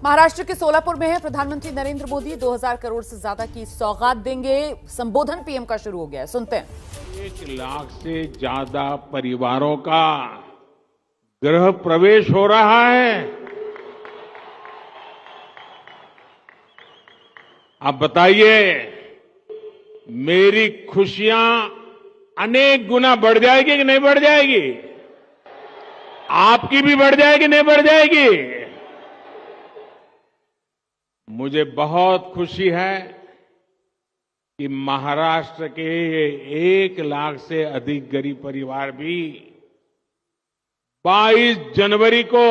महाराष्ट्र के सोलापुर में है प्रधानमंत्री नरेंद्र मोदी 2000 करोड़ से ज्यादा की सौगात देंगे। संबोधन पीएम का शुरू हो गया है, सुनते हैं। 1 लाख से ज्यादा परिवारों का गृह प्रवेश हो रहा है। आप बताइए, मेरी खुशियां अनेक गुना बढ़ जाएगी कि नहीं बढ़ जाएगी? आपकी भी बढ़ जाएगी नहीं बढ़ जाएगी? मुझे बहुत खुशी है कि महाराष्ट्र के 1 लाख से अधिक गरीब परिवार भी 22 जनवरी को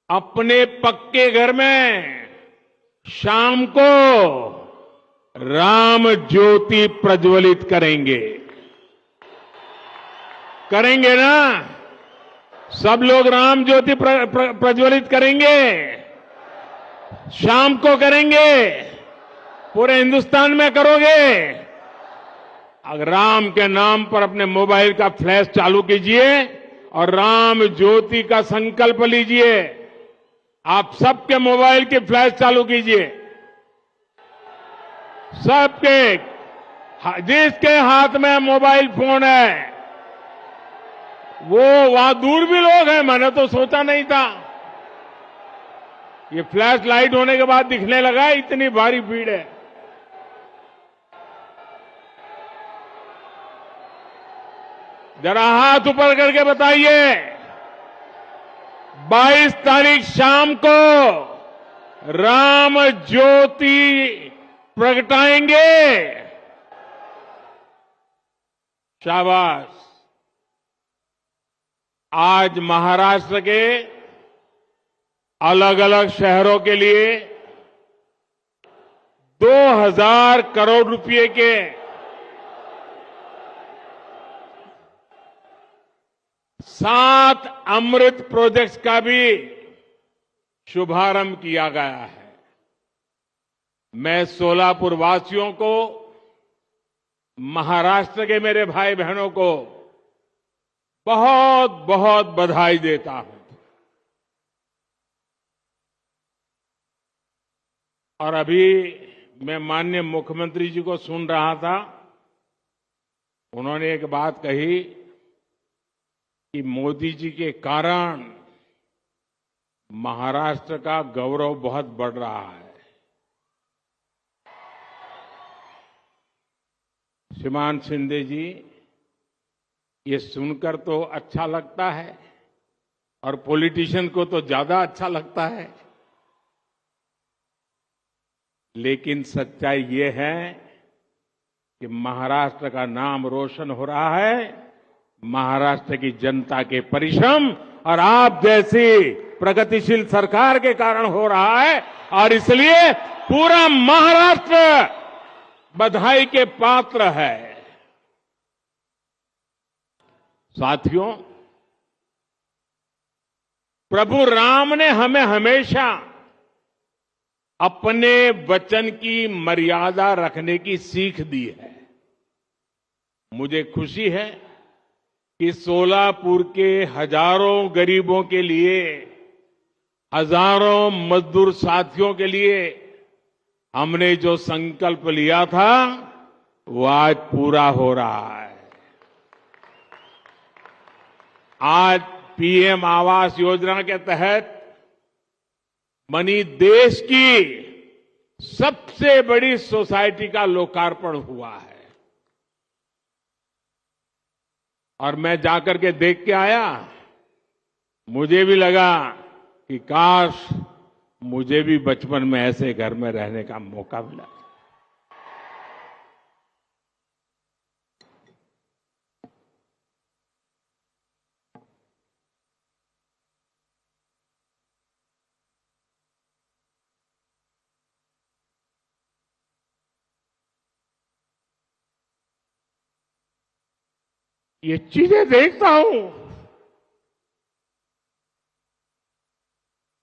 अपने पक्के घर में शाम को राम ज्योति प्रज्वलित करेंगे। करेंगे ना? सब लोग राम ज्योति प्रज्वलित करेंगे। शाम को करेंगे। पूरे हिंदुस्तान में करोगे। अगर राम के नाम पर अपने मोबाइल का फ्लैश चालू कीजिए और राम ज्योति का संकल्प लीजिए। आप सबके मोबाइल के फ्लैश चालू कीजिए। सबके, जिसके हाथ में मोबाइल फोन है, वो वहां दूर भी लोग हैं, मैंने तो सोचा नहीं था। ये फ्लैश लाइट होने के बाद दिखने लगा, इतनी भारी भीड़ है। जरा हाथ ऊपर करके बताइए, 22 तारीख शाम को राम ज्योति प्रगटाएंगे। शाबाश। आज महाराष्ट्र के अलग अलग शहरों के लिए 2000 करोड़ रुपए के 7 अमृत प्रोजेक्ट्स का भी शुभारंभ किया गया है। मैं सोलापुर वासियों को, महाराष्ट्र के मेरे भाई बहनों को बहुत बहुत बधाई देता हूं। और अभी मैं माननीय मुख्यमंत्री जी को सुन रहा था, उन्होंने एक बात कही कि मोदी जी के कारण महाराष्ट्र का गौरव बहुत बढ़ रहा है। श्रीमान शिंदे जी, ये सुनकर तो अच्छा लगता है और पॉलिटिशियन को तो ज्यादा अच्छा लगता है, लेकिन सच्चाई ये है कि महाराष्ट्र का नाम रोशन हो रहा है महाराष्ट्र की जनता के परिश्रम और आप जैसी प्रगतिशील सरकार के कारण हो रहा है। और इसलिए पूरा महाराष्ट्र बधाई के पात्र है। साथियों, प्रभु राम ने हमें हमेशा अपने वचन की मर्यादा रखने की सीख दी है। मुझे खुशी है कि सोलापुर के हजारों गरीबों के लिए, हजारों मजदूर साथियों के लिए हमने जो संकल्प लिया था वो आज पूरा हो रहा है। आज पीएम आवास योजना के तहत बनी देश की सबसे बड़ी सोसाइटी का लोकार्पण हुआ है। और मैं जाकर के देख के आया, मुझे भी लगा कि काश मुझे भी बचपन में ऐसे घर में रहने का मौका मिला। ये चीजें देखता हूं,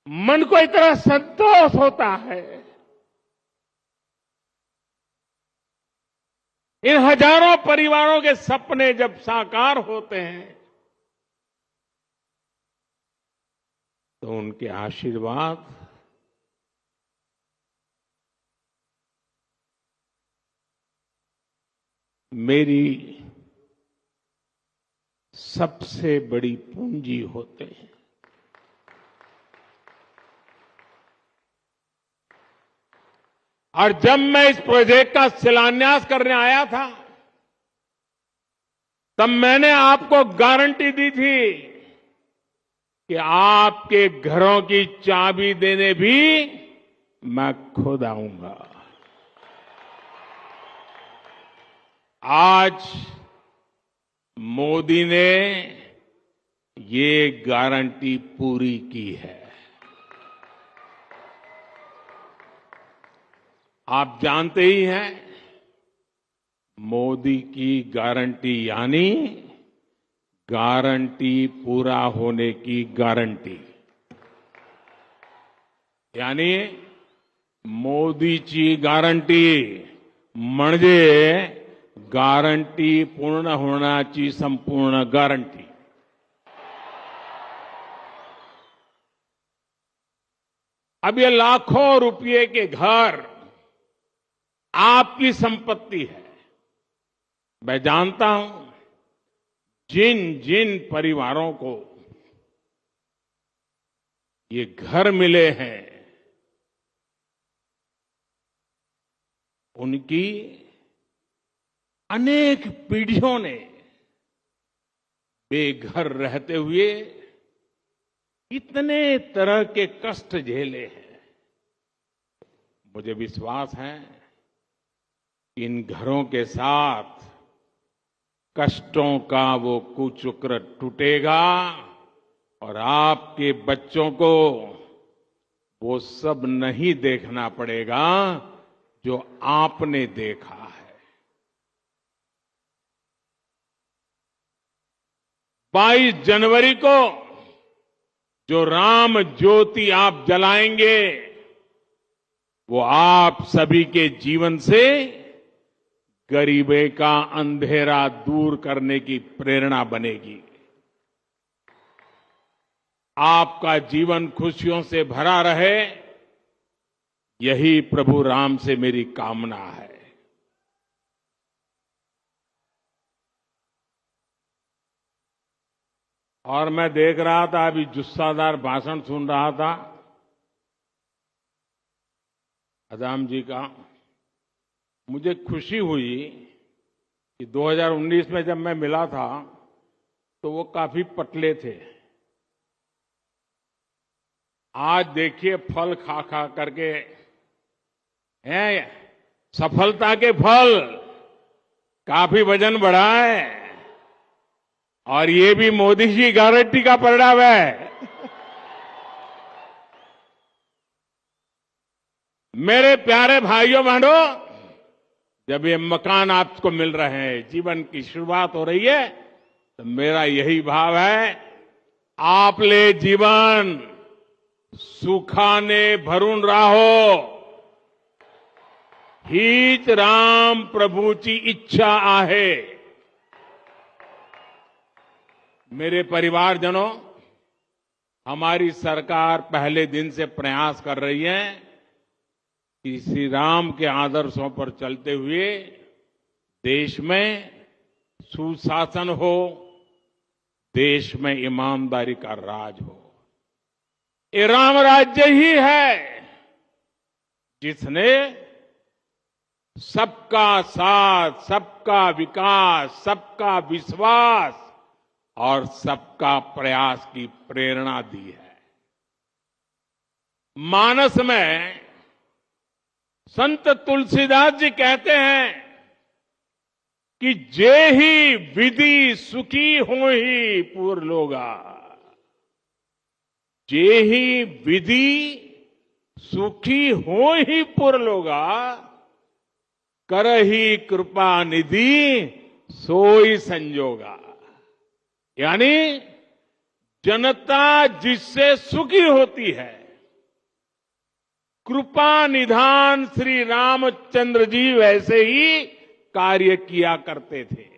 मन को इतना संतोष होता है। इन हजारों परिवारों के सपने जब साकार होते हैं तो उनके आशीर्वाद मेरी सबसे बड़ी पूंजी होते हैं। और जब मैं इस प्रोजेक्ट का शिलान्यास करने आया था, तब मैंने आपको गारंटी दी थी कि आपके घरों की चाबी देने भी मैं खुद आऊंगा। आज मोदी ने ये गारंटी पूरी की है। आप जानते ही हैं, मोदी की गारंटी यानी गारंटी पूरा होने की गारंटी। यानी मोदीची गारंटी म्हणजे गारंटी पूर्ण होण्याची संपूर्ण गारंटी। अब ये लाखों रुपए के घर आपकी संपत्ति है। मैं जानता हूं जिन जिन परिवारों को ये घर मिले हैं, उनकी अनेक पीढ़ियों ने बेघर रहते हुए इतने तरह के कष्ट झेले हैं। मुझे विश्वास है इन घरों के साथ कष्टों का वो कुचक्र टूटेगा और आपके बच्चों को वो सब नहीं देखना पड़ेगा जो आपने देखा है। 22 जनवरी को जो राम ज्योति आप जलाएंगे, वो आप सभी के जीवन से गरीबी का अंधेरा दूर करने की प्रेरणा बनेगी। आपका जीवन खुशियों से भरा रहे, यही प्रभु राम से मेरी कामना है। और मैं देख रहा था, अभी जुस्सादार भाषण सुन रहा था अदाम जी का। मुझे खुशी हुई कि 2019 में जब मैं मिला था तो वो काफी पतले थे। आज देखिए फल खा खा करके हैं, सफलता के फल, काफी वजन बढ़ा है। और ये भी मोदी जी गारंटी का परिणाम है। मेरे प्यारे भाइयों बहनों, जब ये मकान आपको मिल रहे हैं, जीवन की शुरुआत हो रही है, तो मेरा यही भाव है, आपले जीवन सुखाने भरून राहो, हीच राम प्रभूची इच्छा आहे। मेरे परिवारजनों, हमारी सरकार पहले दिन से प्रयास कर रही है कि श्री राम के आदर्शों पर चलते हुए देश में सुशासन हो, देश में ईमानदारी का राज हो। ये राम राज्य ही है जिसने सबका साथ, सबका विकास, सबका विश्वास और सबका प्रयास की प्रेरणा दी है। मानस में संत तुलसीदास जी कहते हैं कि जेहि विधि सुखी होहि पुर लोगा, जेहि विधि सुखी होहि पुर लोगा, करहि कृपा निधि सोई संजोगा। यानी जनता जिससे सुखी होती है, कृपा निधान श्री रामचंद्र जी वैसे ही कार्य किया करते थे।